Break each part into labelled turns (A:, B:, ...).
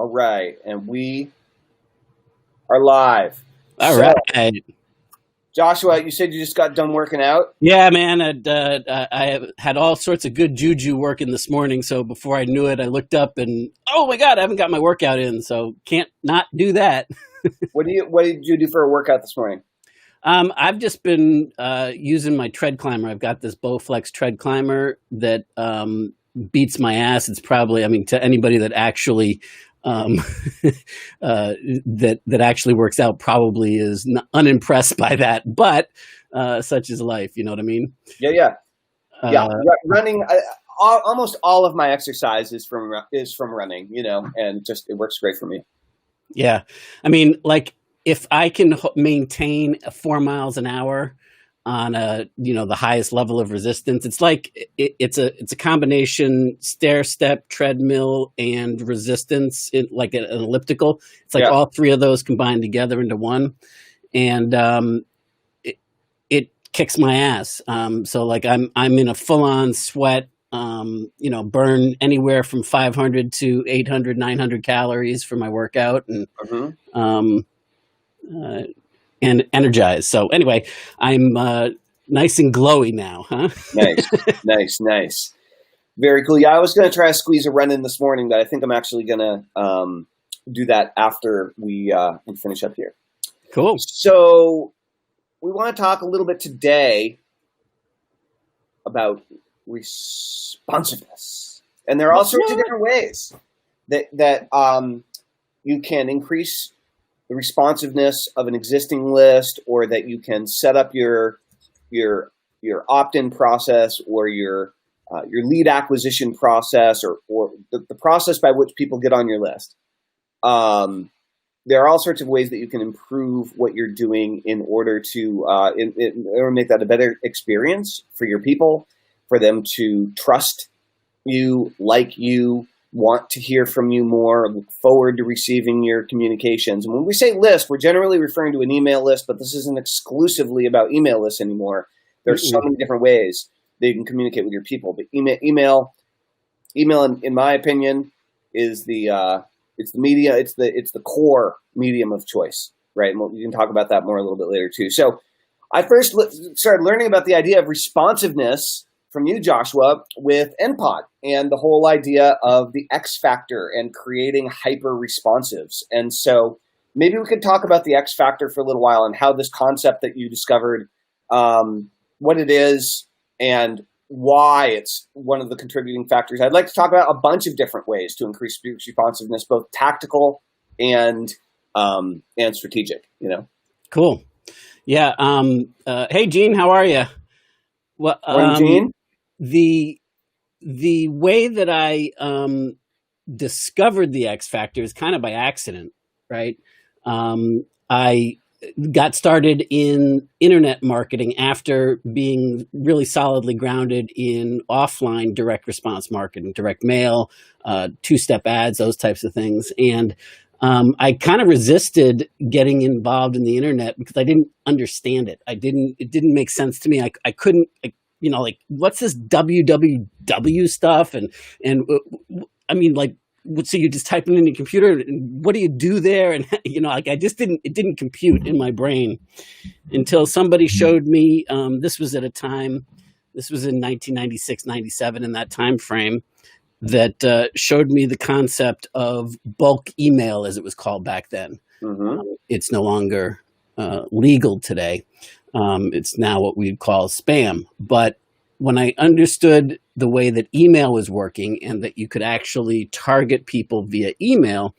A: All right, and we are live.
B: All
A: So,
B: right.
A: Joshua, you said you just got done working out?
B: Yeah, man. I had all sorts of good juju working this morning. So before I knew it, I looked up and, oh my God, I haven't got my workout in. So can't not do that.
A: What did you do for a workout this morning?
B: I've just been using my tread climber. I've got this Bowflex tread climber that beats my ass. It's probably, I mean, to anybody that actually that actually works out probably is unimpressed by that. But such is life. You know what I mean?
A: Yeah.
B: Uh,
A: Running. Almost all of my exercise is from running. And just it works great for me.
B: yeah. I mean, like if I can maintain 4 miles an hour on the highest level of resistance, it's like it's a combination stair step, treadmill, and resistance, like an elliptical. It's like all three of those combined together into one, and it kicks my ass. So like I'm in a full on sweat. Burn anywhere from 500 to 800, 900 calories for my workout, and energized. So anyway, I'm nice and glowy now, huh?
A: Nice. Very cool. Yeah, I was going to try to squeeze a run in this morning, but I think I'm actually going to do that after we finish up here.
B: Cool.
A: So we want to talk a little bit today about responsiveness, and there are all sorts of different ways that you can increase the responsiveness of an existing list, or that you can set up your opt-in process, or your lead acquisition process, or the process by which people get on your list. There are all sorts of ways that you can improve what you're doing in order to make that a better experience for your people, for them to trust you, like you, want to hear from you more, look forward to receiving your communications. And when we say list, we're generally referring to an email list, but this isn't exclusively about email lists anymore. There's so many different ways that you can communicate with your people. But email, in my opinion, is it's the media, it's the core medium of choice, right? And we can talk about that more a little bit later too. So I first started learning about the idea of responsiveness from you, Joshua, with NPOD and the whole idea of the X factor and creating hyper responsives. And so maybe we could talk about the X factor for a little while, and how this concept that you discovered, what it is and why it's one of the contributing factors. I'd like to talk about a bunch of different ways to increase responsiveness, both tactical and strategic,
B: Cool. Yeah. Hey, Gene, how are you? Well,
A: Morning, Gene.
B: The way that I discovered the X factor is kind of by accident, right? I got started in internet marketing after being really solidly grounded in offline direct response marketing, direct mail, two-step ads, those types of things. And I kind of resisted getting involved in the internet because I didn't understand it. It didn't make sense to me. I couldn't, like, what's this www stuff? And I mean, like, so you just type it in your computer, and what do you do there? And, it didn't compute in my brain until somebody showed me, this was in 1996, 97, in that time frame, that showed me the concept of bulk email, as it was called back then. It's no longer legal today. It's now what we'd call spam. But when I understood the way that email was working, and that you could actually target people via email,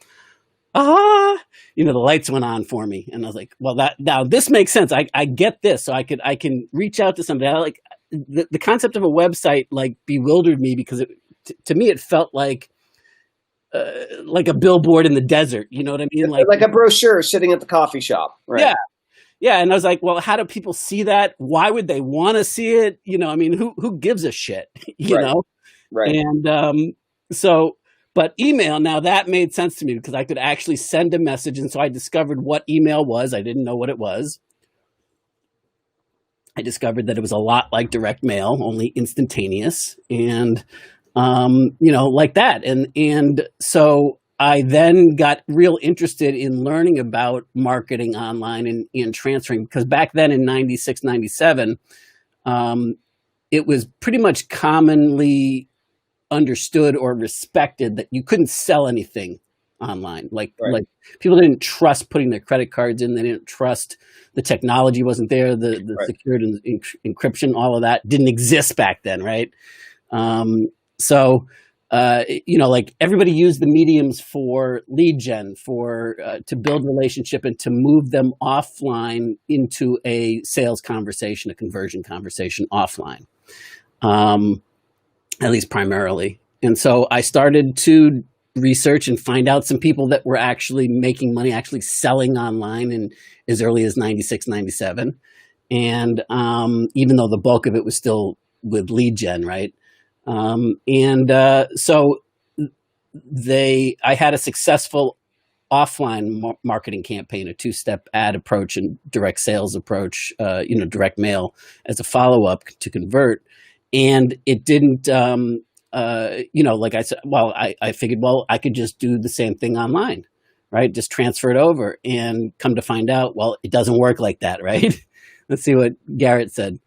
B: the lights went on for me. And I was like, well, now this makes sense. I get this. So I can reach out to somebody. The concept of a website bewildered me, because to me, it felt like a billboard in the desert. You know what I mean?
A: Like a brochure sitting at the coffee shop. Right?
B: Yeah. And I was like, well, how do people see that? Why would they want to see it? Who gives a shit? You know?
A: Right.
B: And but email, now that made sense to me, because I could actually send a message. And so I discovered what email was. I didn't know what it was. I discovered that it was a lot like direct mail, only instantaneous, and like that. And so I then got real interested in learning about marketing online and transferring, because back then in 96, 97, it was pretty much commonly understood or respected that you couldn't sell anything online.
A: Right.
B: Like people didn't trust putting their credit cards in. They didn't trust the technology wasn't there. The
A: Right.
B: secured encryption, all of that didn't exist back then, right? So like everybody used the mediums for lead gen, for to build relationship and to move them offline into a sales conversation, a conversion conversation offline. At least primarily. And so I started to research and find out some people that were actually making money, actually selling online in as early as 96, 97. And even though the bulk of it was still with lead gen, right? So I had a successful offline marketing campaign, a two-step ad approach and direct sales approach, direct mail as a follow-up to convert. And it didn't, like I said, I figured, I could just do the same thing online, right? Just transfer it over, and come to find out, it doesn't work like that, right? Let's see what Garrett said.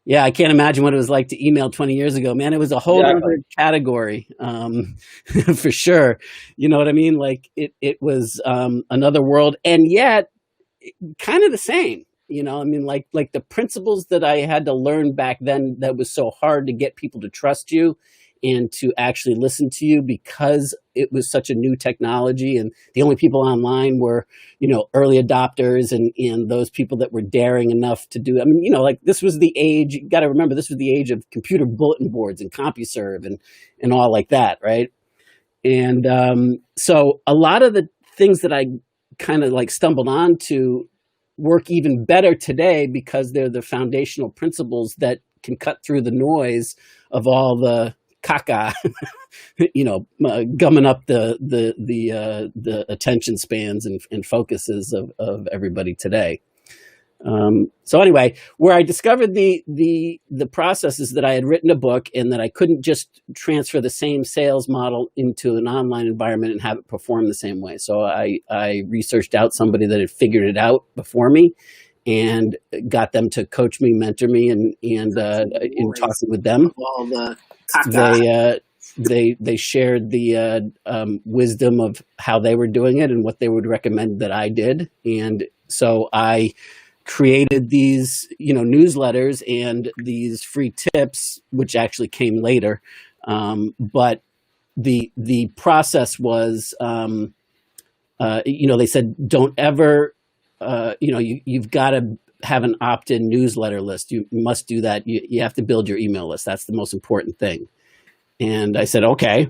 B: Yeah, I can't imagine what it was like to email 20 years ago, man. It was a whole other category, for sure. You know what I mean? Like it was another world, and yet kind of the same. I mean, like the principles that I had to learn back then, that was so hard to get people to trust you and to actually listen to you, because it was such a new technology, and the only people online were, early adopters and those people that were daring enough to do it. I mean, like this was the age, you got to remember, this was the age of computer bulletin boards and CompuServe and all like that, right? And so a lot of the things that I kind of like stumbled onto work even better today, because they're the foundational principles that can cut through the noise of all the caca, gumming up the attention spans and focuses of everybody today. So anyway, where I discovered the process is that I had written a book, and that I couldn't just transfer the same sales model into an online environment and have it perform the same way. So I researched out somebody that had figured it out before me, and got them to coach me, mentor me, and in talking with them,
C: all the
B: they shared the wisdom of how they were doing it and what they would recommend that I did. And so I created these, newsletters and these free tips, which actually came later. But the process was, they said, don't ever, you've got to have an opt-in newsletter list. You must do that. You have to build your email list. That's the most important thing. And I said, okay,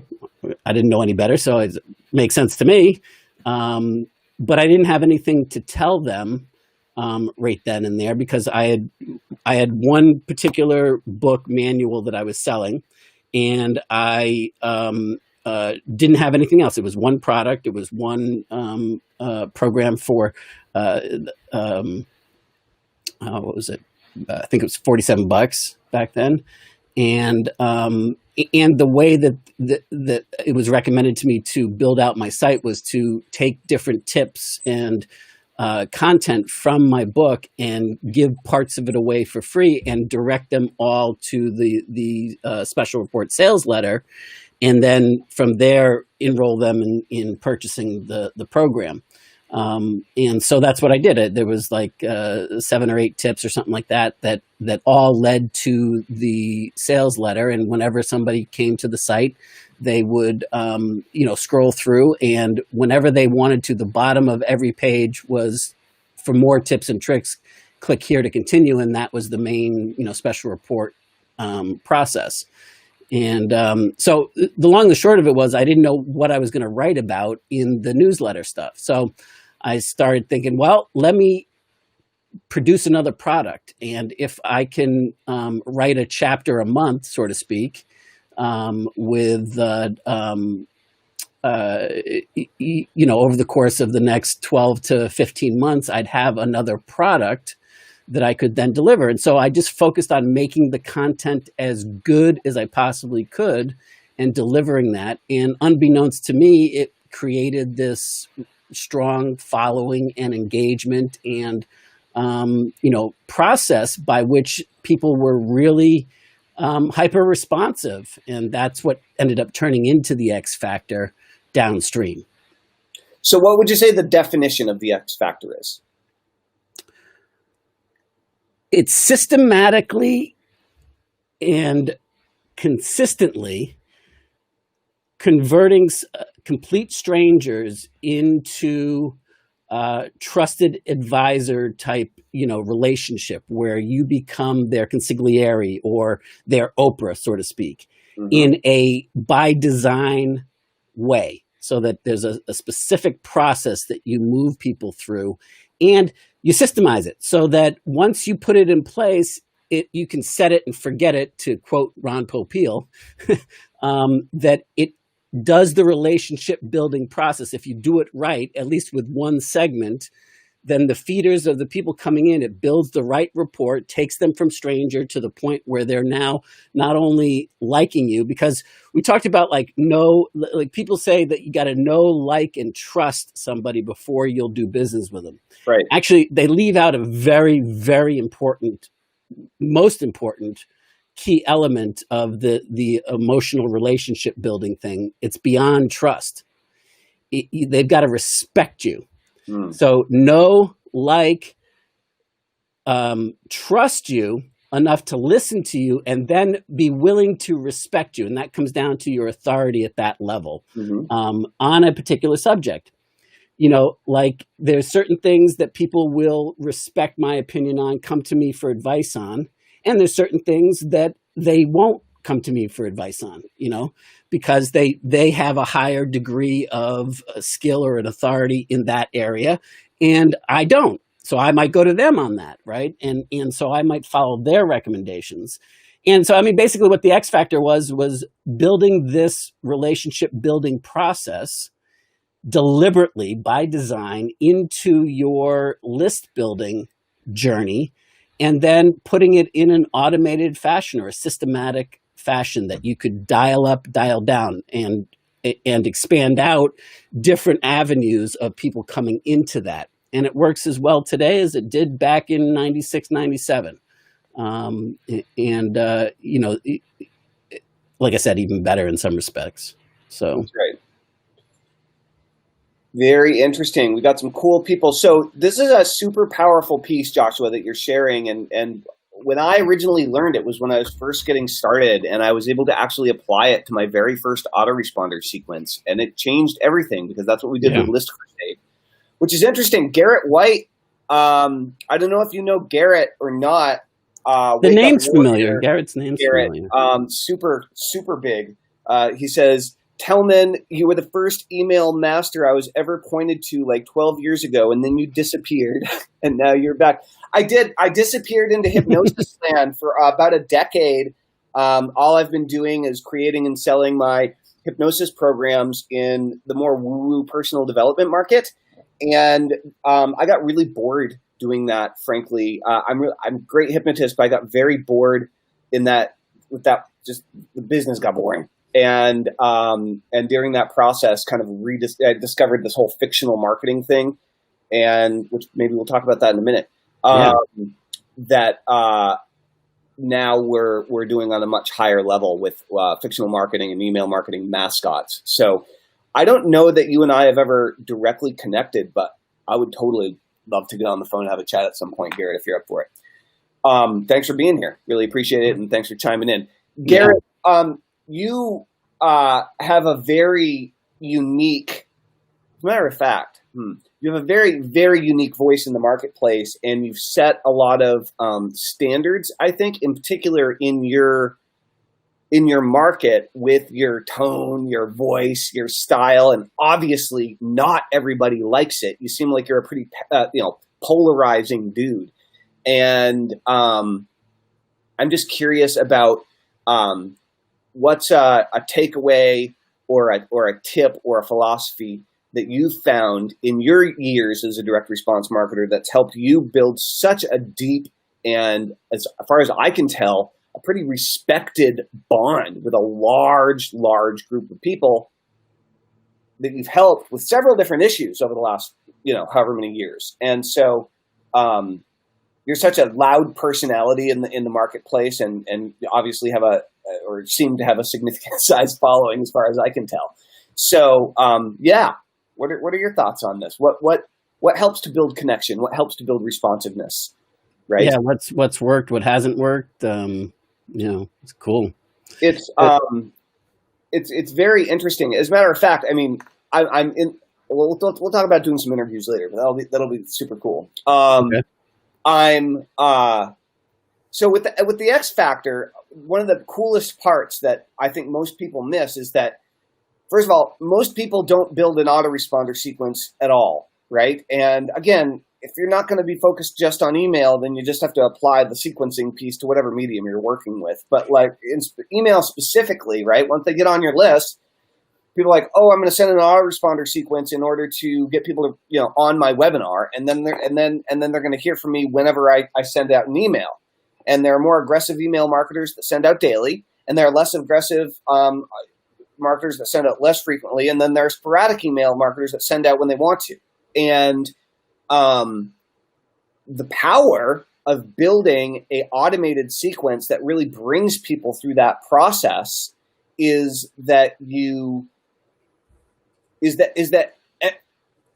B: I didn't know any better, so it makes sense to me. But I didn't have anything to tell them right then and there, because I had one particular book manual that I was selling, and I didn't have anything else. It was one product. It was one program for what was it? I think it was $47 back then, and the way that it was recommended to me to build out my site was to take different tips and content from my book and give parts of it away for free, and direct them all to the special report sales letter, and then from there enroll them in purchasing the program. And so that's what I did. There was like 7 or 8 tips or something like that all led to the sales letter. And whenever somebody came to the site, they would, scroll through, and whenever they wanted to, the bottom of every page was, for more tips and tricks, click here to continue. And that was the main, special report process. And so the long and the short of it was, I didn't know what I was going to write about in the newsletter stuff. So I started thinking, well, let me produce another product. And if I can write a chapter a month, so to speak, with, over the course of the next 12 to 15 months, I'd have another product that I could then deliver. And so I just focused on making the content as good as I possibly could and delivering that. And unbeknownst to me, it created this strong following and engagement and process by which people were really hyper responsive, and that's what ended up turning into the X Factor downstream.
A: So, what would you say the definition of the X Factor is?
B: It's systematically and consistently converting complete strangers into trusted advisor type, relationship where you become their consigliere or their Oprah, so to speak, in a by design way, so that there's a specific process that you move people through, and you systemize it so that once you put it in place, you can set it and forget it, to quote Ron Popeil, that it does the relationship building process. If you do it right, at least with one segment, then the feeders of the people coming in, it builds the right rapport, takes them from stranger to the point where they're now not only liking you, because we talked about people say that you got to know, like, and trust somebody before you'll do business with them.
A: Right.
B: Actually, they leave out a very, very important, most important key element of the emotional relationship building thing. It's beyond trust. They've got to respect you. So know, like, trust you enough to listen to you, and then be willing to respect you. And that comes down to your authority at that level on a particular subject. There's certain things that people will respect my opinion on, come to me for advice on. And there's certain things that they won't come to me for advice on, because they have a higher degree of skill or an authority in that area, and I don't. So I might go to them on that, right? And so I might follow their recommendations. And so, basically what the X Factor was building this relationship building process deliberately by design into your list building journey, and then putting it in an automated fashion or a systematic fashion that you could dial up, dial down, and expand out different avenues of people coming into that. And it works as well today as it did back in 96, 97. Like I said, even better in some respects. So
A: that's great. Very interesting. We got some cool people. So this is a super powerful piece, Joshua, that you're sharing. And when I originally learned it was when I was first getting started, and I was able to actually apply it to my very first autoresponder sequence. And it changed everything, because that's what we did with List Crusade, which is interesting. Garrett White, I don't know if you know Garrett or not.
B: The name's familiar. Garrett's name's familiar.
A: Super, super big. He says, Tellman, you were the first email master I was ever pointed to like 12 years ago, and then you disappeared, and now you're back. I did. I disappeared into hypnosis land for about a decade. All I've been doing is creating and selling my hypnosis programs in the more woo-woo personal development market. And I got really bored doing that, frankly. I'm a great hypnotist, but I got very bored with that, just the business got boring. And during that process, kind of I discovered this whole fictional marketing thing, and which maybe we'll talk about that in a minute. That now we're doing on a much higher level with fictional marketing and email marketing mascots. So I don't know that you and I have ever directly connected, but I would totally love to get on the phone and have a chat at some point, Garrett, if you're up for it. Thanks for being here. Really appreciate it, and thanks for chiming in, Garrett. You have a very unique, as a matter of fact, you have a very, very unique voice in the marketplace, and you've set a lot of standards, I think, in particular in your market with your tone, your voice, your style, and obviously not everybody likes it. You seem like you're a pretty, polarizing dude. And I'm just curious about what's a takeaway or a tip or a philosophy that you found in your years as a direct response marketer that's helped you build such a deep and, as far as I can tell, a pretty respected bond with a large, large group of people that you've helped with several different issues over the last, however many years. And so, you're such a loud personality in the marketplace, and obviously have or seem to have a significant size following, as far as I can tell. So, what are your thoughts on this? What helps to build connection? What helps to build responsiveness? Right?
B: Yeah, what's worked, what hasn't worked. It's cool.
A: It's very interesting. As a matter of fact, I mean, I'm in. We'll talk about doing some interviews later, but that'll be super cool.
B: Okay.
A: So with the X Factor, one of the coolest parts that I think most people miss is that, first of all, most people don't build an autoresponder sequence at all, right? And again, if you're not going to be focused just on email, then you just have to apply the sequencing piece to whatever medium you're working with. But like in email specifically, right? Once they get on your list, people are like, oh, I'm going to send an autoresponder sequence in order to get people to, on my webinar, and then they're going to hear from me whenever I send out an email. And there are more aggressive email marketers that send out daily, and there are less aggressive marketers that send out less frequently, and then there are sporadic email marketers that send out when they want to. And the power of building an automated sequence that really brings people through that process is that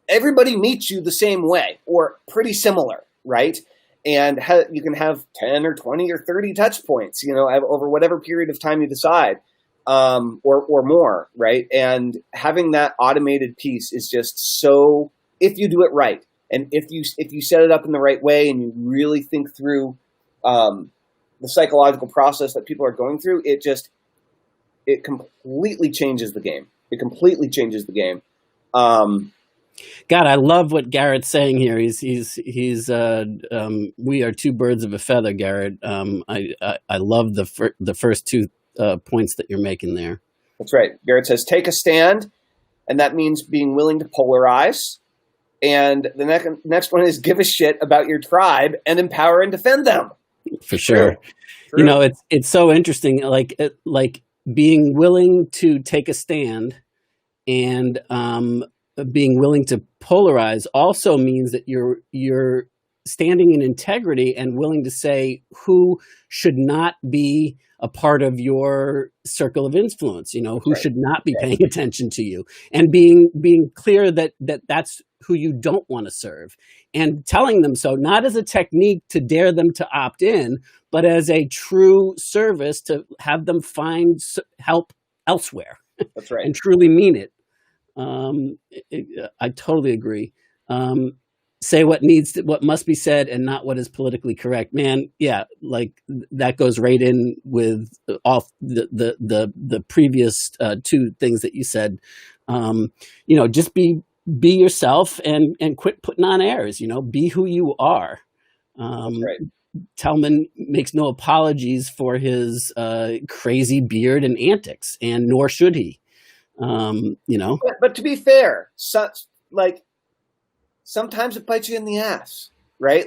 A: everybody meets you the same way or pretty similar, right? And you can have 10 or 20 or 30 touch points, over whatever period of time you decide, or more, right? And having that automated piece is just so, if you do it right, and if you set it up in the right way, and you really think through the psychological process that people are going through, it completely changes the game. It completely changes the game.
B: God, I love what Garrett's saying here. He's we are two birds of a feather, Garrett. I love the first two points that you're making there.
A: That's right. Garrett says, take a stand, and that means being willing to polarize. And the next one is give a shit about your tribe and empower and defend them.
B: For sure. True. It's so interesting. Like being willing to take a stand and being willing to polarize also means that you're standing in integrity and willing to say who should not be a part of your circle of influence, who should not be paying attention to you, and being clear that that's who you don't want to serve, and telling them so, not as a technique to dare them to opt in, but as a true service to have them find help elsewhere.
A: That's right.
B: And truly mean it. I totally agree. Say what must be said and not what is politically correct. Man, yeah, like that goes right in with all the previous two things that you said. Just be yourself and quit putting on airs. Be who you are.
A: Right.
B: Tellman makes no apologies for his crazy beard and antics, and nor should he.
A: But to be fair, sometimes it bites you in the ass, right?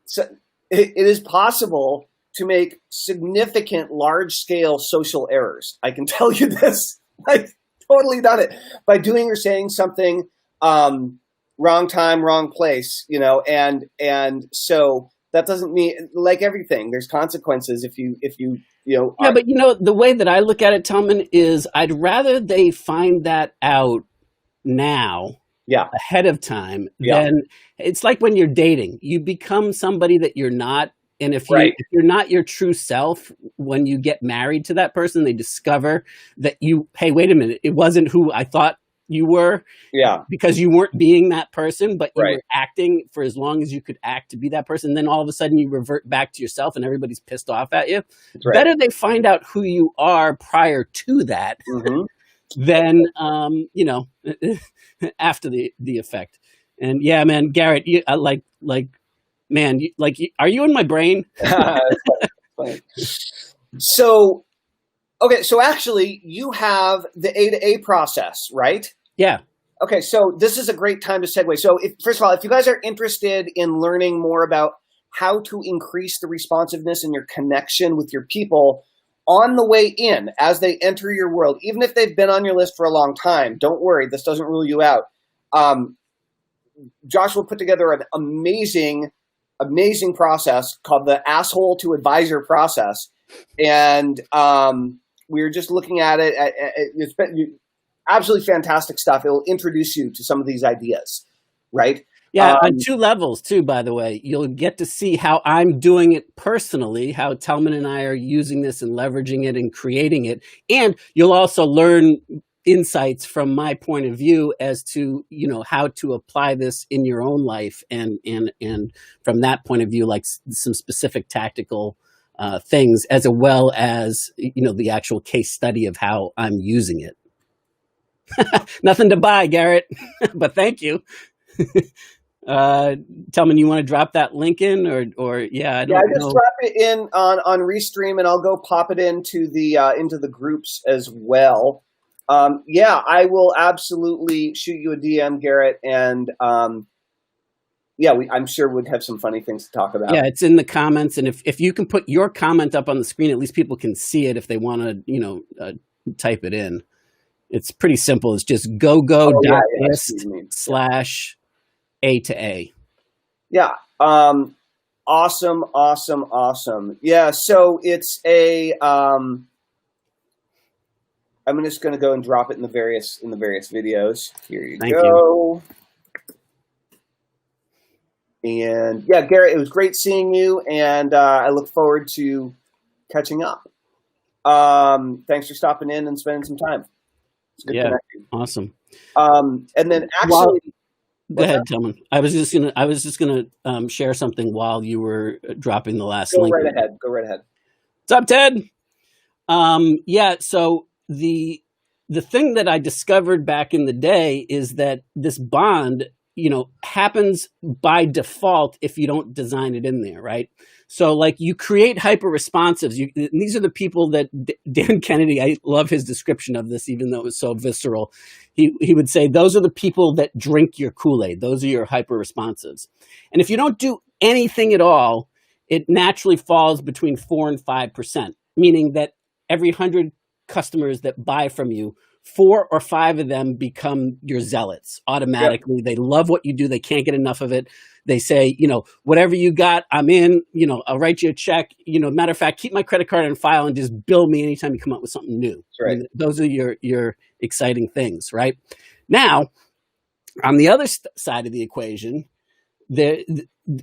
A: So it is possible to make significant, large-scale social errors. I can tell you this. I've totally done it by doing or saying something wrong time, wrong place, and so that doesn't mean, like everything, there's consequences if you.
B: Yeah, but the way that I look at it, Tillman, is I'd rather they find that out now, ahead of time, than it's like when you're dating. You become somebody that you're not, and if you're not your true self, when you get married to that person, they discover that hey, wait a minute, it wasn't who I thought you were, because you weren't being that person, but you were acting for as long as you could act to be that person. Then all of a sudden you revert back to yourself and everybody's pissed off at you. Better they find out who you are prior to that than, after the effect. And yeah, man, Garrett, are you in my brain?
A: So actually you have the A to A process, right?
B: Yeah.
A: Okay, so this is a great time to segue. So first of all, if you guys are interested in learning more about how to increase the responsiveness in your connection with your people, on the way in, as they enter your world, even if they've been on your list for a long time, don't worry, this doesn't rule you out. Joshua put together an amazing process called the asshole to advisor process. And we were just looking at it. It's been absolutely fantastic stuff. It will introduce you to some of these ideas, right?
B: Yeah, on 2 levels too, by the way. You'll get to see how I'm doing it personally, how Telman and I are using this and leveraging it and creating it. And you'll also learn insights from my point of view as to, how to apply this in your own life. And from that point of view, like some specific tactical things, as well as, the actual case study of how I'm using it. Nothing to buy, Garrett, but thank you. Telman, you want to drop that link in, or yeah, I just
A: drop it in on Restream, and I'll go pop it into the groups as well. I will absolutely shoot you a DM, Garrett, and I'm sure we'd have some funny things to talk about.
B: Yeah, it's in the comments, and if you can put your comment up on the screen, at least people can see it if they want to, type it in. It's pretty simple. It's just go/A to A.
A: Yeah. Awesome. Yeah. So it's I'm just going to go and drop it in the various videos. Here you go. And yeah, Garrett, it was great seeing you, and I look forward to catching up. Thanks for stopping in and spending some time. It's good connecting.
B: Awesome.
A: And then actually.
B: Go ahead, Telman. I was just gonna share something while you were dropping the last link.
A: Go right ahead.
B: What's up, Ted? So the thing that I discovered back in the day is that this bond, happens by default if you don't design it in there, right? So like you create hyper responsives. These are the people that Dan Kennedy, I love his description of this, even though it was so visceral. He would say, those are the people that drink your Kool-Aid. Those are your hyper responsives. And if you don't do anything at all, it naturally falls between 4 and 5%, meaning that every 100 customers that buy from you, 4 or 5 of them become your zealots automatically. Yep. They love what you do. They can't get enough of it. They say, whatever you got, I'm in, I'll write you a check. Matter of fact, keep my credit card on file and just bill me anytime you come up with something new.
A: That's right.
B: Those are your exciting things, right? Now, on the other side of the equation,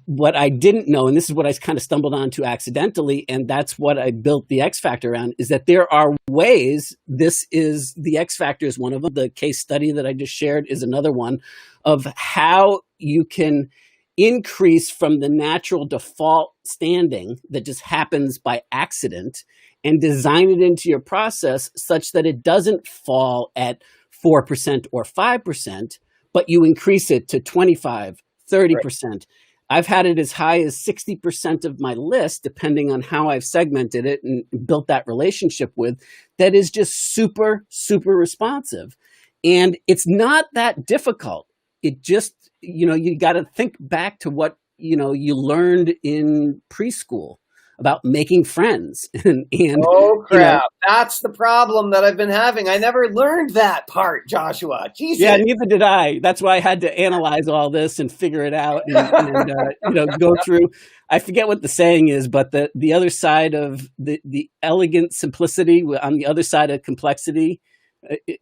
B: what I didn't know, and this is what I kind of stumbled onto accidentally, and that's what I built the X Factor around, is that there are ways. The X Factor is one of them. The case study that I just shared is another one of how you can increase from the natural default standing that just happens by accident and design it into your process such that it doesn't fall at 4% or 5%, but you increase it to 25, 30%. Right. I've had it as high as 60% of my list, depending on how I've segmented it and built that relationship with, that is just super, super responsive. And it's not that difficult. It just, you got to think back to what, you learned in preschool about making friends. And
A: oh, crap. That's the problem that I've been having. I never learned that part, Joshua. Jesus.
B: Yeah, neither did I. That's why I had to analyze all this and figure it out and go through. I forget what the saying is, but the other side of the elegant simplicity on the other side of complexity,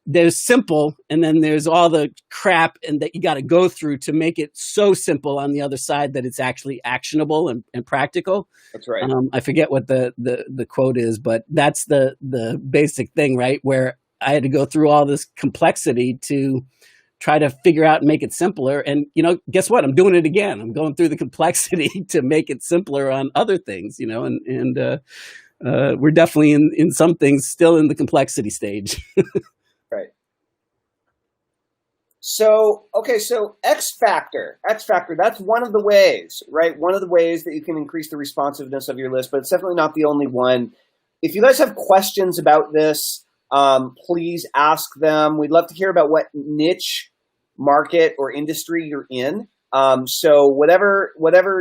B: there's simple, and then there's all the crap and that you got to go through to make it so simple on the other side that it's actually actionable and practical.
A: That's right.
B: I forget what the quote is, but that's the basic thing, right? Where I had to go through all this complexity to try to figure out and make it simpler. And, guess what? I'm doing it again. I'm going through the complexity to make it simpler on other things, and we're definitely in some things still in the complexity stage.
A: Right. So X Factor, that's one of the ways, right? One of the ways that you can increase the responsiveness of your list, but it's definitely not the only one. If you guys have questions about this, please ask them. We'd love to hear about what niche, market, or industry you're in. So whatever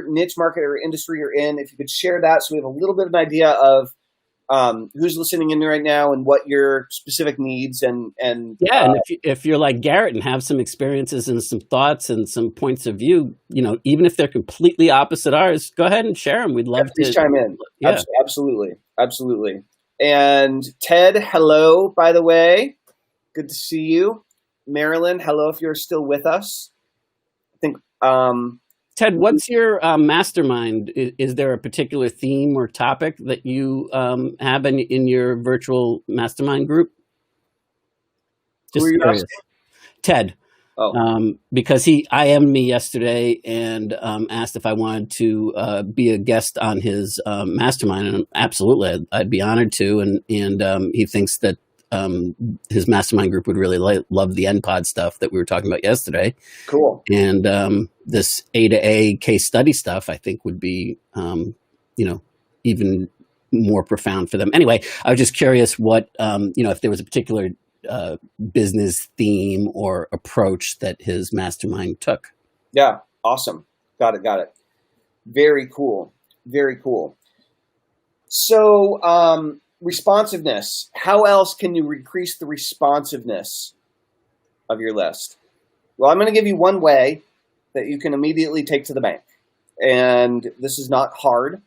A: niche, market, or industry you're in, if you could share that so we have a little bit of an idea of who's listening in right now and what your specific needs and
B: Yeah, and if you're like Garrett and have some experiences and some thoughts and some points of view, even if they're completely opposite ours, go ahead and share them. We'd love to.
A: Please chime in.
B: Yeah,
A: Absolutely, absolutely. And Ted, hello. By the way, good to see you. Marilyn, hello. If you're still with us, I think.
B: Ted, what's your mastermind? Is there a particular theme or topic that you have in your virtual mastermind group?
A: Just who are you asking?
B: Ted.
A: Oh.
B: Because he IM'd me yesterday and asked if I wanted to be a guest on his mastermind, and absolutely, I'd be honored to. And he thinks that his mastermind group would really love the NPOD stuff that we were talking about yesterday.
A: Cool.
B: And this A to A case study stuff, I think, would be even more profound for them. Anyway, I was just curious what if there was a particular business theme or approach that his mastermind took.
A: Yeah. Awesome. Got it. Very cool. So, responsiveness. How else can you increase the responsiveness of your list? Well, I'm going to give you one way that you can immediately take to the bank. And this is not hard.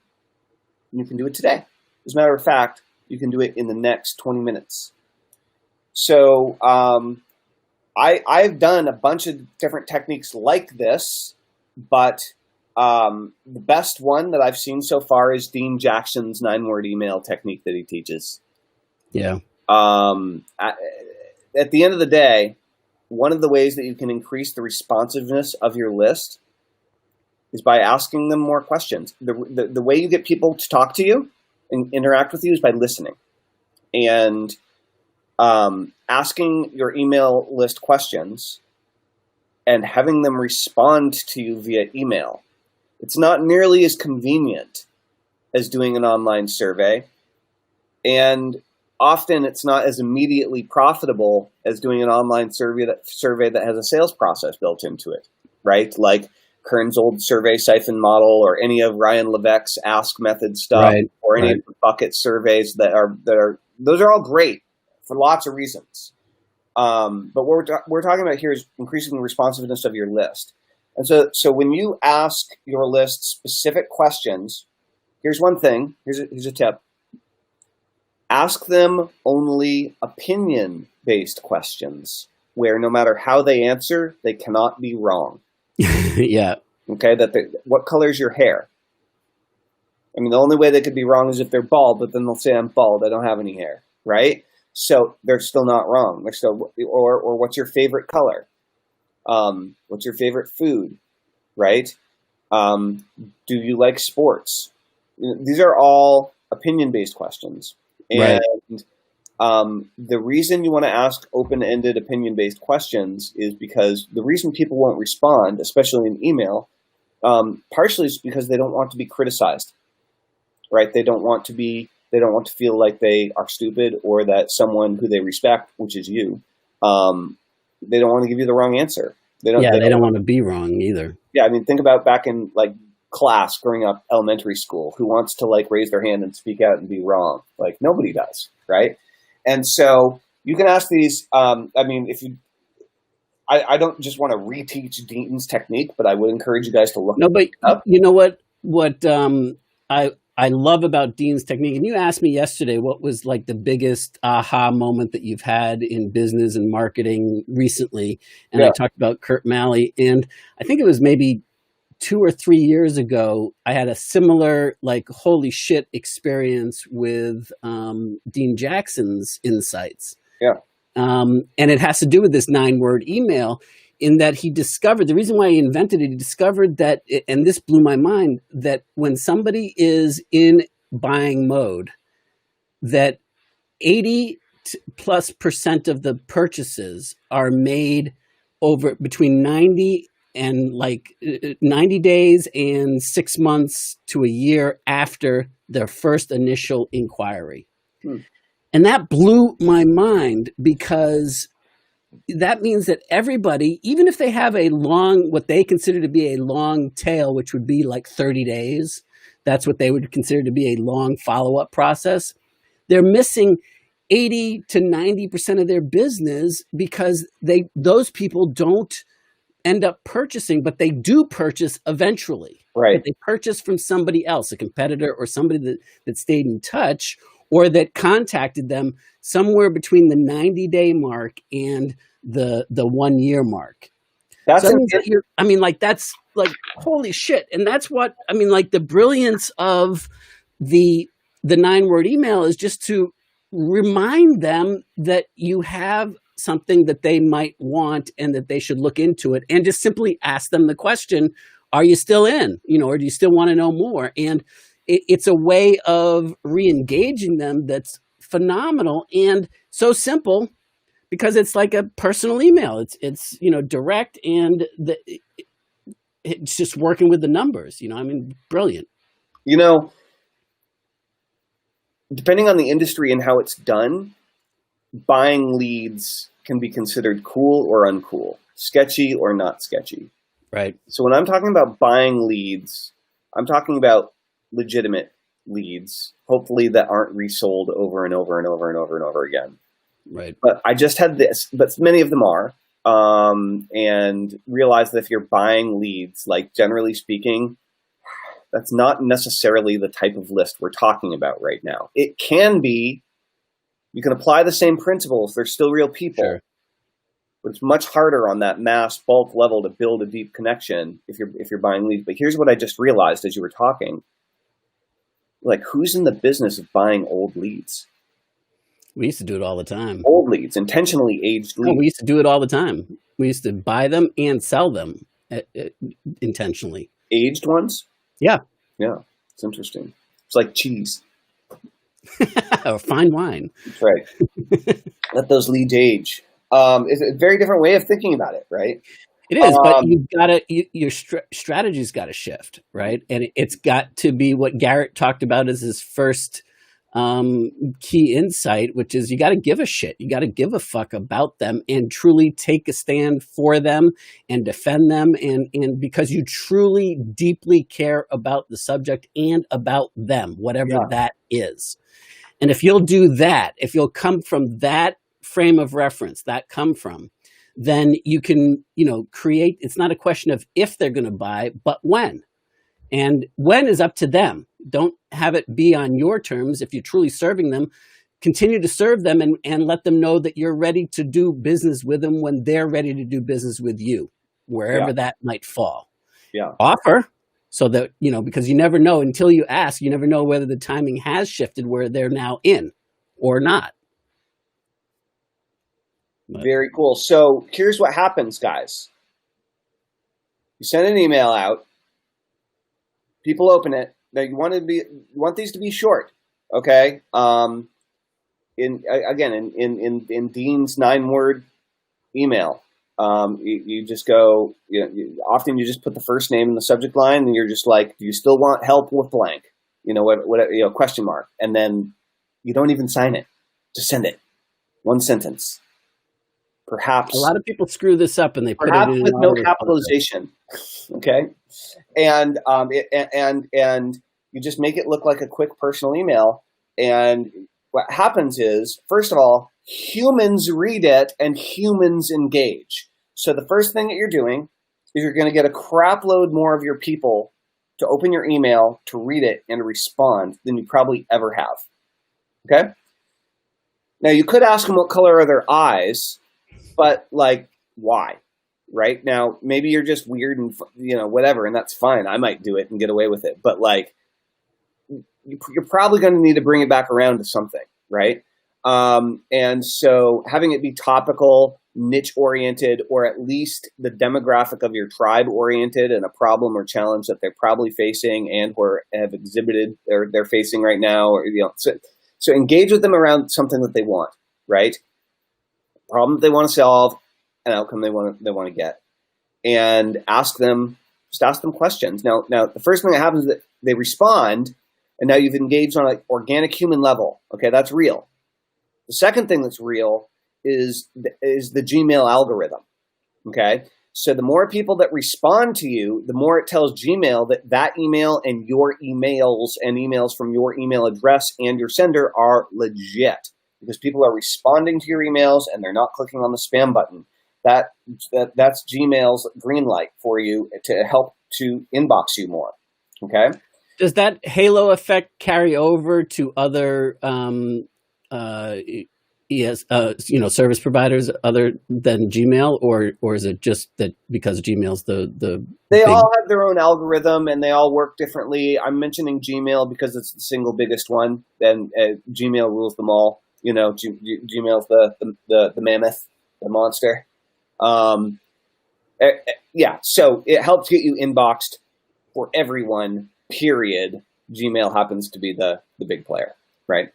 A: You can do it today. As a matter of fact, you can do it in the next 20 minutes. So I've done a bunch of different techniques like this, but the best one that I've seen so far is Dean Jackson's 9-word email technique that he teaches.
B: Yeah.
A: At the end of the day, one of the ways that you can increase the responsiveness of your list is by asking them more questions. The way you get people to talk to you and interact with you is by listening. And asking your email list questions and having them respond to you via email. It's not nearly as convenient as doing an online survey, and often it's not as immediately profitable as doing an online survey that has a sales process built into it, right? Like Kern's old survey siphon model, or any of Ryan Levesque's Ask Method stuff, right, or any of the bucket surveys that are those are all great for lots of reasons. But what we're talking about here is increasing the responsiveness of your list. And so when you ask your list specific questions, here's one thing. Here's a tip. Ask them only opinion-based questions where no matter how they answer, they cannot be wrong.
B: Yeah.
A: Okay. What color is your hair? I mean, the only way they could be wrong is if they're bald, but then they'll say, I'm bald, I don't have any hair, right? So they're still not wrong. They're still, or what's your favorite color? What's your favorite food, right? Do you like sports? These are all opinion-based questions. And the reason you want to ask open-ended opinion-based questions is because the reason people won't respond, especially in email, partially is because they don't want to be criticized, right? They don't want to feel like they are stupid, or that someone who they respect, which is you, they don't want to give you the wrong answer. They don't
B: want to be wrong either.
A: Yeah, I mean, think about back in like class growing up, elementary school. Who wants to like raise their hand and speak out and be wrong? Like nobody does, right? And so you can ask these. I mean, I don't just want to reteach Deaton's technique, but I would encourage you guys to look.
B: No, but up. You know what I love about Dean's technique, and you asked me yesterday what was like the biggest aha moment that you've had in business and marketing recently, and I talked about Kurt Malley, and I think it was maybe 2 or 3 years ago, I had a similar like holy shit experience with Dean Jackson's insights.
A: Yeah,
B: and it has to do with this 9-word email. In that he discovered, the reason why he invented it, he discovered that, and this blew my mind, that when somebody is in buying mode, that 80+% of the purchases are made over between 90 days and 6 months to a year after their first initial inquiry. And that blew my mind, because that means that everybody, even if they have a long, what they consider to be a long tail, which would be like 30 days, that's what they would consider to be a long follow-up process. they're missing 80 to 90% of their business because those people don't end up purchasing, but they do purchase eventually.
A: Right.
B: But they purchase from somebody else, a competitor or somebody that stayed in touch or that contacted them somewhere between the 90-day mark and the 1 year mark.
A: That's
B: so that's like, holy shit. And that's what, like the brilliance of the 9-word email is just to remind them that you have something that they might want and that they should look into it, and just simply ask them the question, are you still in, or do you still want to know more? And it's a way of re-engaging them that's phenomenal and so simple, because it's like a personal email. It's direct, and it's just working with the numbers, brilliant.
A: Depending on the industry and how it's done, buying leads can be considered cool or uncool, sketchy or not sketchy.
B: Right.
A: So when I'm talking about buying leads, I'm talking about legitimate leads, hopefully that aren't resold over and over and over and over and over again.
B: Right.
A: But I just had this, but many of them are, and realize that if you're buying leads, like generally speaking, that's not necessarily the type of list we're talking about right now. It can be. You can apply the same principles. They're still real people. Sure. But it's much harder on that mass bulk level to build a deep connection if you're buying leads. But here's what I just realized as you were talking. Like, who's in the business of buying old leads?
B: We used to do it all the time.
A: Old leads, intentionally aged leads.
B: No, we used to do it all the time. We used to buy them and sell them intentionally.
A: Aged ones?
B: Yeah.
A: Yeah. It's interesting. It's like cheese.
B: Or fine wine.
A: That's right. Let those leads age. It's a very different way of thinking about it, right?
B: It is, but you've got to, your strategy's got to shift, right? And it's got to be what Garrett talked about as his first key insight, which is you got to give a shit. You got to give a fuck about them and truly take a stand for them and defend them. And because you truly deeply care about the subject and about them, whatever that is. And if you'll do that, if you'll come from that frame of reference, then you can, create, it's not a question of if they're going to buy, but when. And when is up to them. Don't have it be on your terms. If you're truly serving them, continue to serve them and let them know that you're ready to do business with them when they're ready to do business with you, wherever that might fall.
A: Yeah.
B: Offer so that, because you never know until you ask, you never know whether the timing has shifted where they're now in or not.
A: Very cool. So here's what happens, guys. You send an email out. People open it. Now you want these to be short, okay? In Dean's 9-word email, you just go. Often you just put the first name in the subject line, and you're just like, "Do you still want help with blank?" Question mark, and then you don't even sign it. Just send it. One sentence. Perhaps
B: a lot of people screw this up and they put it in
A: with no capitalization. Okay, and you just make it look like a quick personal email. And what happens is, first of all, humans read it and humans engage. So the first thing that you're doing is you're going to get a crap load more of your people to open your email, to read it, and to respond than you probably ever have. Okay. Now you could ask them what color are their eyes. But why? Right now, maybe you're just weird and whatever, and that's fine. I might do it and get away with it. But you're probably going to need to bring it back around to something, right? And so having it be topical, niche oriented, or at least the demographic of your tribe oriented, and a problem or challenge that they're probably facing and or have exhibited they're facing right now, or so engage with them around something that they want, right? Problem that they want to solve, an outcome they want to get, and ask them questions. Now, the first thing that happens is that they respond, and now you've engaged on an organic human level. Okay, that's real. The second thing that's real is the Gmail algorithm. Okay, So the more people that respond to you, the more it tells Gmail that that email and your emails and emails from your email address and your sender are legit, because people are responding to your emails and they're not clicking on the spam button. That's Gmail's green light for you to help to inbox you more. Okay.
B: Does that halo effect carry over to other service providers other than Gmail, or is it just that because Gmail's the
A: they
B: big...
A: all have their own algorithm and they all work differently? I'm mentioning Gmail because it's the single biggest one, and Gmail rules them all. Gmail's the mammoth, the monster. Yeah, so it helps get you inboxed for everyone, period. Gmail happens to be the big player, right?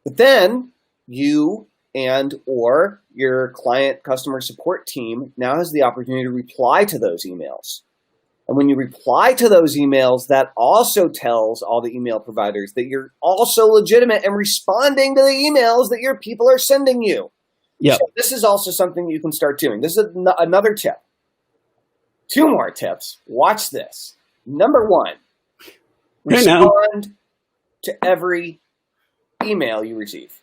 A: But then you and or your client customer support team now has the opportunity to reply to those emails. And when you reply to those emails, that also tells all the email providers that you're also legitimate and responding to the emails that your people are sending you.
B: Yeah.
A: So this is also something you can start doing. This is another tip. 2 more tips. Watch this. Number 1, respond to every email you receive.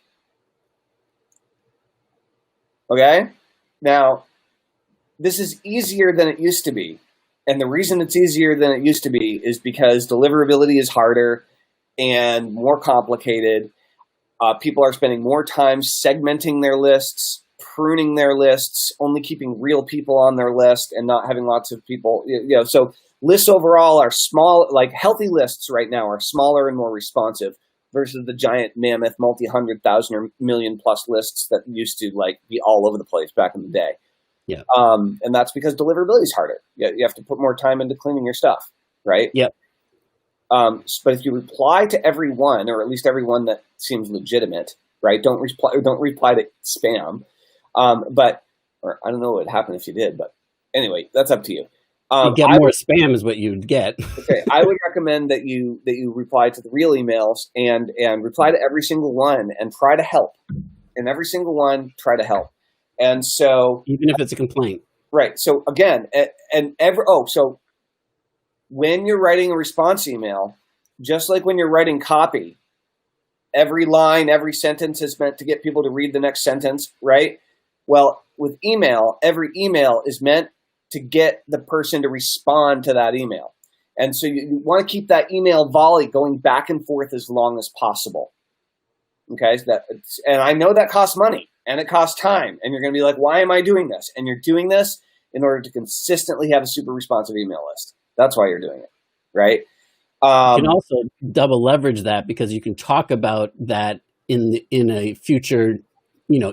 A: Okay? Now, this is easier than it used to be. And the reason it's easier than it used to be is because deliverability is harder and more complicated. People are spending more time segmenting their lists, pruning their lists, only keeping real people on their list and not having lots of people. So lists overall are small, like healthy lists right now are smaller and more responsive versus the giant mammoth multi-100,000 or million plus lists that used to be all over the place back in the day.
B: Yeah.
A: And that's because deliverability is harder. You have to put more time into cleaning your stuff, right?
B: Yep.
A: But if you reply to everyone, or at least everyone that seems legitimate, right? Don't reply to spam. Or I don't know what would happen if you did, but anyway, that's up to you.
B: You get more spam is what you'd get.
A: Okay, I would recommend that you reply to the real emails and reply to every single one and try to help. In every single one, try to help. And so,
B: even if it's a complaint,
A: right? So again, so when you're writing a response email, just like when you're writing copy, every line, every sentence is meant to get people to read the next sentence, right? Well, with email, every email is meant to get the person to respond to that email. And so you want to keep that email volley going back and forth as long as possible. Okay, and I know that costs money and it costs time, and you're going to be like, why am I doing this? And you're doing this in order to consistently have a super responsive email list. That's why you're doing it, right?
B: You can also double leverage that, because you can talk about that in a future,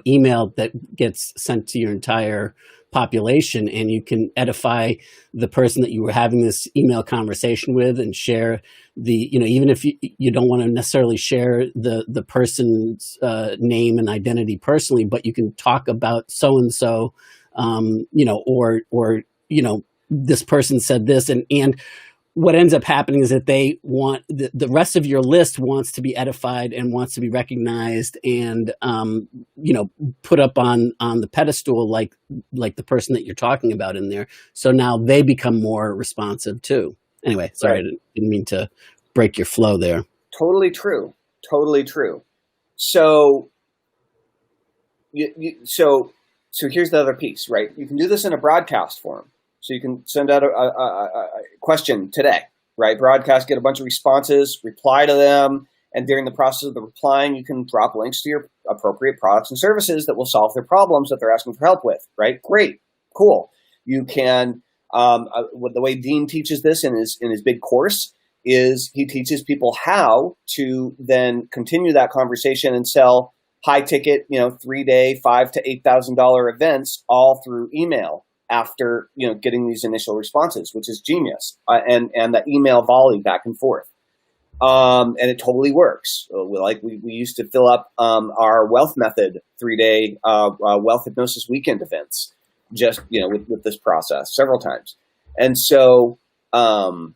B: email that gets sent to your entire population, and you can edify the person that you were having this email conversation with and share even if you don't want to necessarily share the person's name and identity personally, but you can talk about so-and-so, or this person said this, and what ends up happening is that they want the rest of your list wants to be edified and wants to be recognized and put up on the pedestal like the person that you're talking about in there. So now they become more responsive too. Anyway, sorry, right. I didn't mean to break your flow there.
A: Totally true. So so here's the other piece, right? You can do this in a broadcast form. So you can send out a question today, right? Broadcast, get a bunch of responses, reply to them, and during the process of the replying, you can drop links to your appropriate products and services that will solve their problems that they're asking for help with, right? Great, cool. You can, the way Dean teaches this in his big course is he teaches people how to then continue that conversation and sell high ticket, 3-day, $5,000 to $8,000 events all through email. After getting these initial responses, which is genius, and that email volley back and forth, and it totally works. We used to fill up our Wealth Method 3-day Wealth Hypnosis Weekend events, just with this process several times, and so you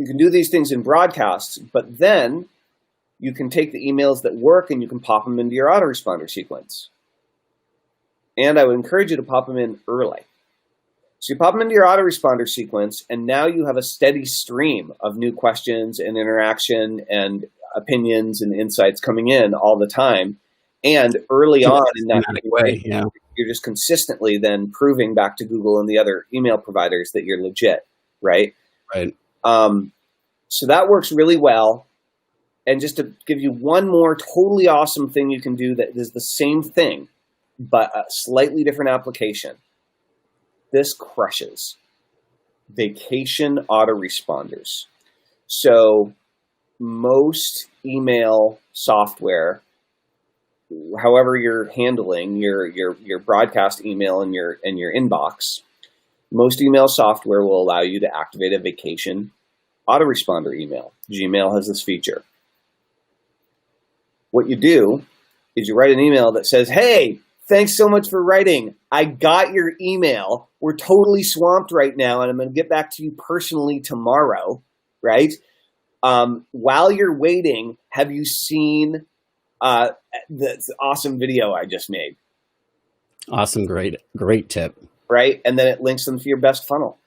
A: can do these things in broadcasts, but then you can take the emails that work and you can pop them into your autoresponder sequence. And I would encourage you to pop them in early. So you pop them into your autoresponder sequence, and now you have a steady stream of new questions and interaction and opinions and insights coming in all the time. And early on in that
B: way,
A: you're just consistently then proving back to Google and the other email providers that you're legit, right?
B: Right.
A: So that works really well. And just to give you one more totally awesome thing you can do that is the same thing, but a slightly different application. This crushes vacation autoresponders. So most email software, however you're handling your broadcast email and your inbox, most email software will allow you to activate a vacation autoresponder email. Gmail has this feature. What you do is you write an email that says, "Hey, thanks so much for writing. I got your email. We're totally swamped right now, and I'm going to get back to you personally tomorrow," right? While you're waiting, have you seen the awesome video I just made?
B: Awesome. Great tip.
A: Right? And then it links them to your best funnel.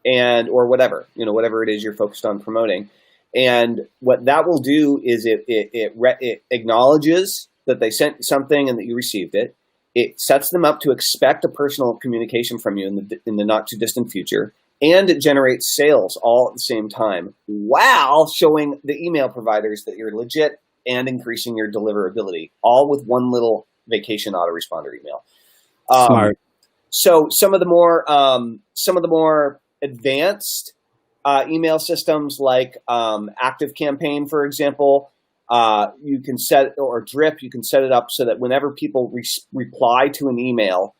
A: Or whatever it is you're focused on promoting. And what that will do is it acknowledges that they sent something and that you received it. It sets them up to expect a personal communication from you in the not too distant future. And it generates sales all at the same time while showing the email providers that you're legit and increasing your deliverability, all with one little vacation autoresponder email.
B: Smart.
A: So some of the more advanced email systems like ActiveCampaign, for example, you can set, or Drip, you can set it up so that whenever people reply to an email,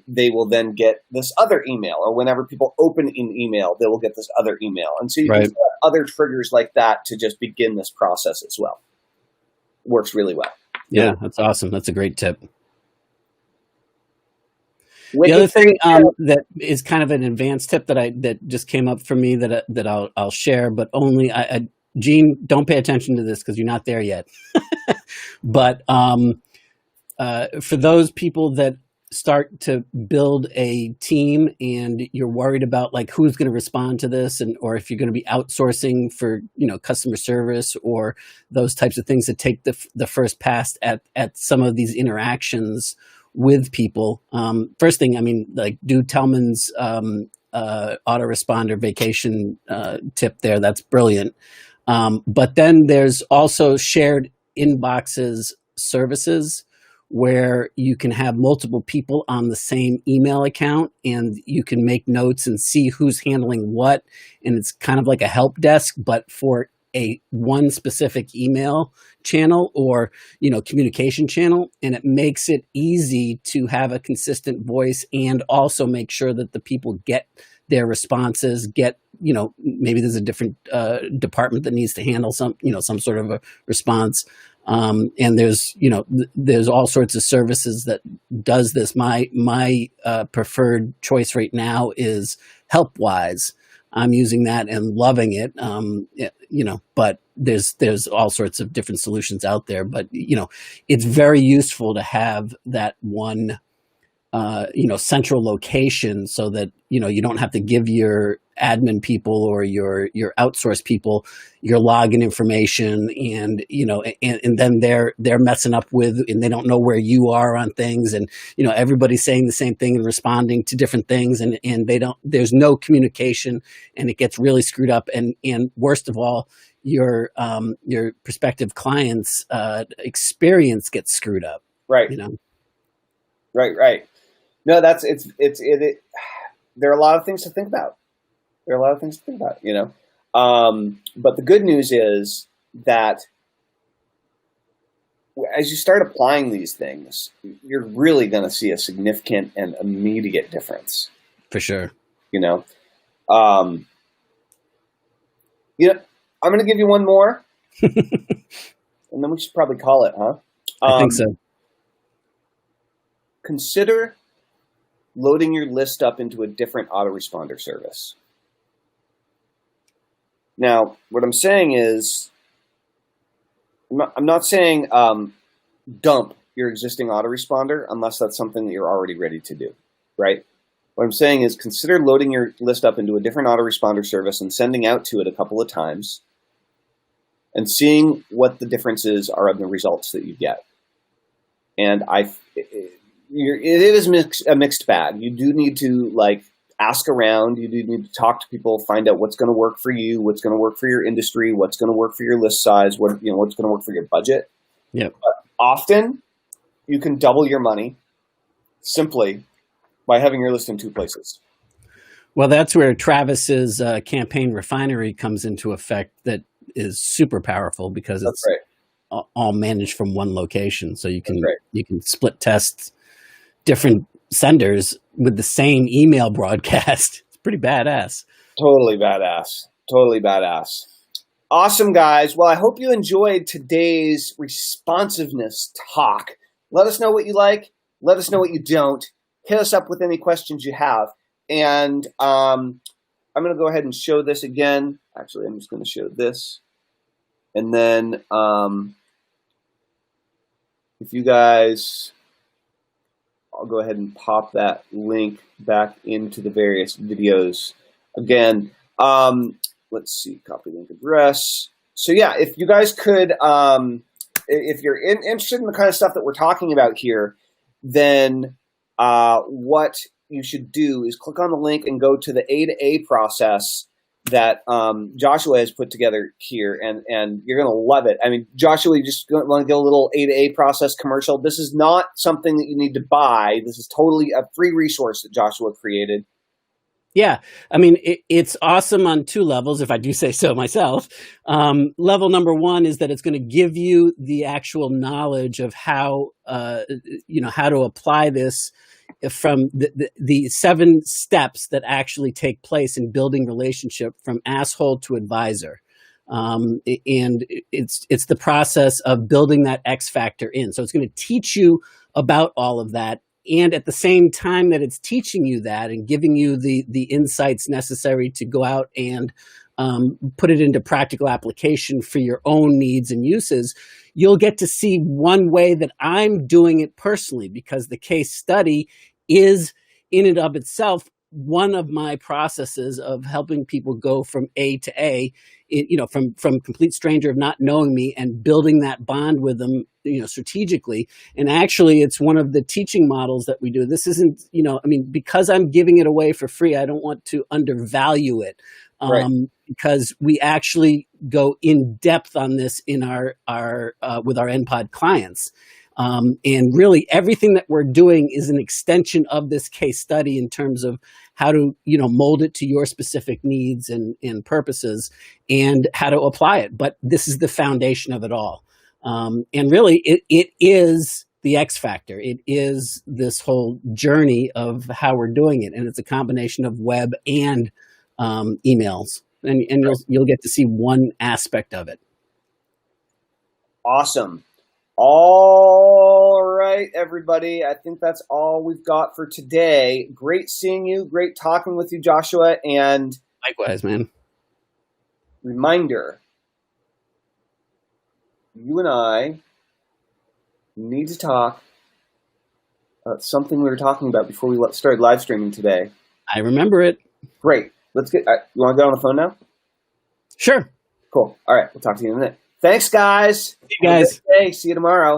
A: they will then get this other email, or whenever people open an email, they will get this other email. And so you can set other triggers like that to just begin this process as well. Works really well.
B: Yeah, that's awesome. That's a great tip. The other thing that is kind of an advanced tip that just came up for me that I'll share, but only Gene, don't pay attention to this because you're not there yet. But for those people that start to build a team and you're worried about like who's going to respond to this, or if you're going to be outsourcing for customer service or those types of things that take the first pass at some of these interactions with people. First thing, do Tellman's autoresponder vacation tip there. That's brilliant. But then there's also shared inboxes services where you can have multiple people on the same email account and you can make notes and see who's handling what. And it's kind of like a help desk, but for one specific email channel or communication channel, and it makes it easy to have a consistent voice and also make sure that the people get their responses, maybe there's a different department that needs to handle some sort of a response. And there's all sorts of services that does this. My preferred choice right now is HelpWise. I'm using that and loving it. But there's all sorts of different solutions out there, but it's very useful to have that one, central location so that, you don't have to give your admin people or your outsourced people your login information and then they're messing up with, and they don't know where you are on things. And, everybody's saying the same thing and responding to different things and there's no communication and it gets really screwed up. And worst of all, your prospective clients' experience gets screwed up.
A: Right. Right. No, there are a lot of things to think about. But the good news is that as you start applying these things, you're really going to see a significant and immediate difference.
B: For sure.
A: I'm going to give you one more, and then we should probably call it, huh?
B: I think so.
A: Consider loading your list up into a different autoresponder service. Now, what I'm saying is I'm not saying dump your existing autoresponder unless that's something that you're already ready to do, right? What I'm saying is consider loading your list up into a different autoresponder service and sending out to it a couple of times and seeing what the differences are of the results that you get. And it is a mixed bag. You do need to ask around. You do need to talk to people, find out what's going to work for you, what's going to work for your industry, what's going to work for your list size, what's going to work for your budget.
B: Yep.
A: But often you can double your money simply by having your list in two places.
B: Well, that's where Travis's campaign refinery comes into effect. That is super powerful because it's all managed from one location. So you can split test different senders with the same email broadcast. It's pretty badass.
A: Totally badass. Totally badass. Awesome, guys. Well, I hope you enjoyed today's responsiveness talk. Let us know what you like. Let us know what you don't. Hit us up with any questions you have. And I'm going to go ahead and show this again. Actually, I'm just going to show this. And then if you guys, I'll go ahead and pop that link back into the various videos. Again, let's see, copy link address. So yeah, if you guys could, if you're interested in the kind of stuff that we're talking about here, then what you should do is click on the link and go to the A to A process that Joshua has put together here, and you're going to love it. I mean, Joshua, you just want to get a little A to A process commercial. This is not something that you need to buy. This is totally a free resource that Joshua created.
B: Yeah, I mean, it's awesome on two levels, if I do say so myself. Level number one is that it's going to give you the actual knowledge of how, how to apply this from the 7 steps that actually take place in building relationship from asshole to advisor. And it's the process of building that X factor in. So it's going to teach you about all of that. And at the same time that it's teaching you that and giving you the insights necessary to go out and put it into practical application for your own needs and uses, you'll get to see one way that I'm doing it personally, because the case study is in and of itself one of my processes of helping people go from A to A, from complete stranger of not knowing me and building that bond with them, strategically. And actually, it's one of the teaching models that we do. This isn't, because I'm giving it away for free, I don't want to undervalue it. Because we actually go in depth on this in our with our NPOD clients. And really everything that we're doing is an extension of this case study in terms of how to, mold it to your specific needs and purposes and how to apply it. But this is the foundation of it all. And really it is the X factor. It is this whole journey of how we're doing it. And it's a combination of web and emails. And you'll get to see one aspect of it.
A: Awesome. All right, everybody. I think that's all we've got for today. Great seeing you. Great talking with you, Joshua. And
B: likewise, man.
A: Reminder, you and I need to talk about something we were talking about before we started live streaming today.
B: I remember it.
A: Great. Let's get, you want to get on the phone now?
B: Sure.
A: Cool. All right. We'll talk to you in a minute. Thanks, guys.
B: See you guys.
A: See you tomorrow.